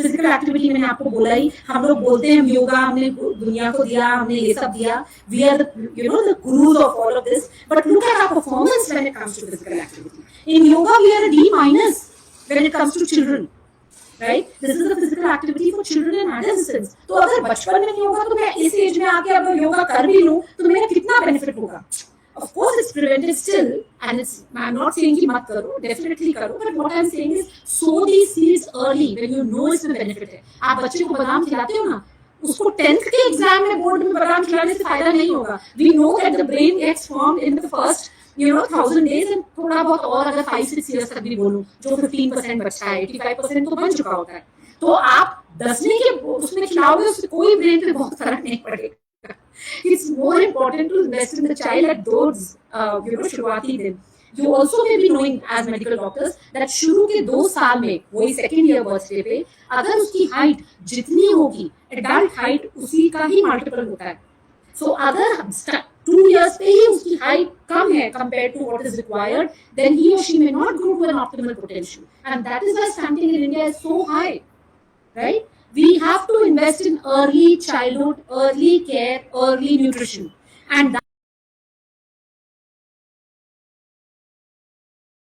Physical activity मैंने आपको बोला ही, हम लोग बोलते हैं योगा हमने दुनिया को दिया, हमने ये सब दिया, we are the gurus of all of this, but look at our performance when it comes to physical activity. In yoga we are a D minus when it comes to children, right? This is a physical activity for children and adolescents. तो अगर बचपन में नहीं होगा तो मैं इस as में आके अब योगा कर भी लूं तो मेरा कितना बेनिफिट होगा? Of course, it's preventive still, and I'm not saying कि मत करो, definitely करो, but what I'm saying is sow these seeds early when you know इसमें benefit है। आप बच्चे को बादाम खिलाते हो ना, उसको 10th के एग्जाम में बोर्ड में बादाम खिलाने से फायदा नहीं होगा। We know that the brain gets formed in the first 1000 days, and थोड़ा बहुत और अगर 5-6 years तक भी बोलूं, जो 15% बचता है, 85% तो बन चुका होता है। तो आप 10वीं के उसमें खिलाओगे, उससे कोई ब्रेन पे बहुत फर्क नहीं पड़ेगा। It's more important to invest in the child at those शुरुआती दिन। You also may be knowing as medical doctors that शुरू के 2 साल में, वही सेकेंड ईयर बर्थडे पे, अगर उसकी हाइट जितनी होगी एडल्ट हाइट उसी का ही मल्टीपल होता है। So अगर 2 years पे ही उसकी हाइट कम है compared to what is required, then he or she may not grow to an optimal potential, and that is why stunting in India is so high, right? We have to invest in early childhood, early care, early nutrition, and